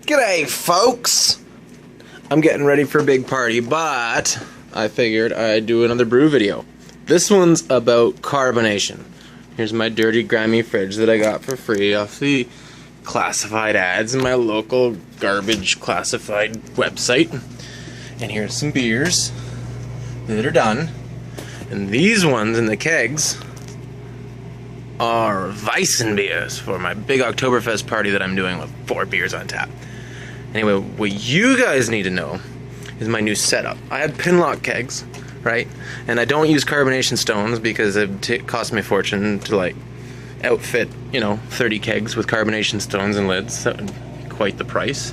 G'day, folks! I'm getting ready for a big party, but I figured I'd do another brew video. This one's about carbonation. Here's my dirty, grimy fridge that I got for free off the classified ads in my local garbage classified website. And here's some beers that are done. And these ones in the kegs are Weissen beers for my big Oktoberfest party that I'm doing with 4 beers on tap. Anyway, what you guys need to know is my new setup. I had pinlock kegs, right? And I don't use carbonation stones because it cost me a fortune to like outfit, 30 kegs with carbonation stones and lids. That would be quite the price.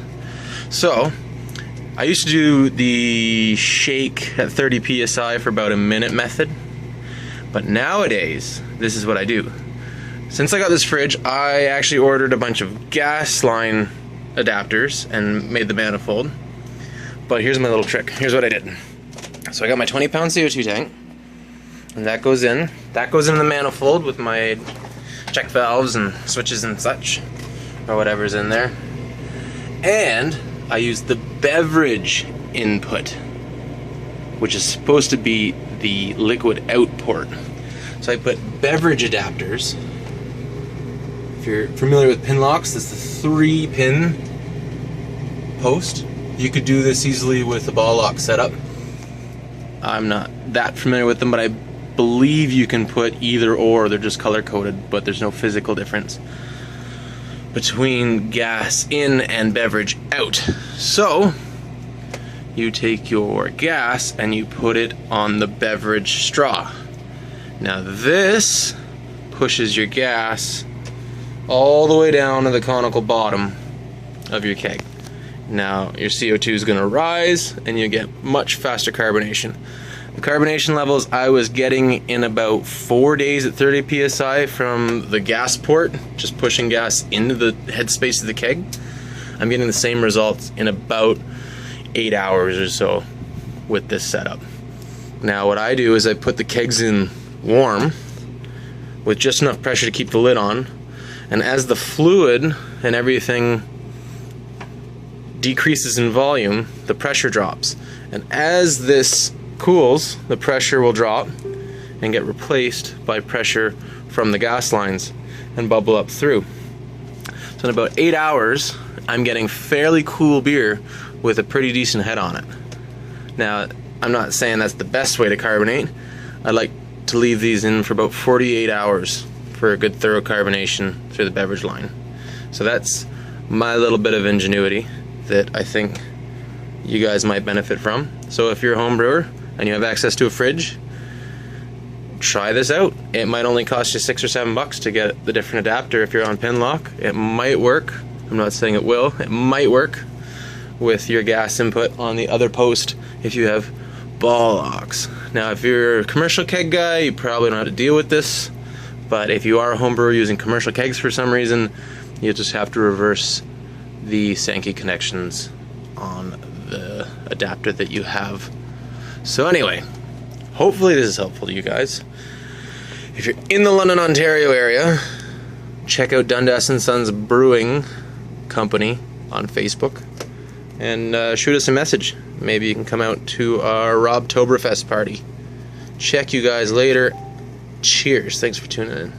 So I used to do the shake at 30 psi for about a minute method. But nowadays, this is what I do. Since I got this fridge, I actually ordered a bunch of gas line adapters and made the manifold. But here's my little trick. Here's what I did. So I got my 20-pound CO2 tank, and that goes in. That goes in the manifold with my check valves and switches and such, or whatever's in there. And I use the beverage input, which is supposed to be the liquid out port. So I put beverage adapters. If you're familiar with pin locks, that's the 3-pin post. You could do this easily with a ball lock setup. I'm not that familiar with them, but I believe you can put either or. They're just color coded, but there's no physical difference between gas in and beverage out. So you take your gas and you put it on the beverage straw. Now this pushes your gas all the way down to the conical bottom of your keg. Now your CO2 is going to rise and you get much faster carbonation. The carbonation levels I was getting in about 4 days at 30 psi from the gas port, just pushing gas into the headspace of the keg. I'm getting the same results in about 8 hours or so with this setup. Now what I do is I put the kegs in warm with just enough pressure to keep the lid on, and as the fluid and everything decreases in volume, the pressure drops. And as this cools, the pressure will drop and get replaced by pressure from the gas lines and bubble up through. So in about 8 hours, I'm getting fairly cool beer with a pretty decent head on it. Now, I'm not saying that's the best way to carbonate. I like to leave these in for about 48 hours for a good thorough carbonation through the beverage line. So that's my little bit of ingenuity that I think you guys might benefit from. So if you're a home brewer and you have access to a fridge, try this out. It might only cost you $6 or $7 to get the different adapter if you're on pin lock. It might work. I'm not saying it will. It might work with your gas input on the other post if you have ball locks. Now if you're a commercial keg guy, you probably don't have to deal with this, but if you are a home brewer using commercial kegs for some reason, you just have to reverse the Sankey connections on the adapter that you have. So anyway, hopefully this is helpful to you guys. If you're in the London, Ontario area, check out Dundas & Sons Brewing Company on Facebook and shoot us a message. Maybe you can come out to our Robtoberfest party. Check you guys later. Cheers. Thanks for tuning in.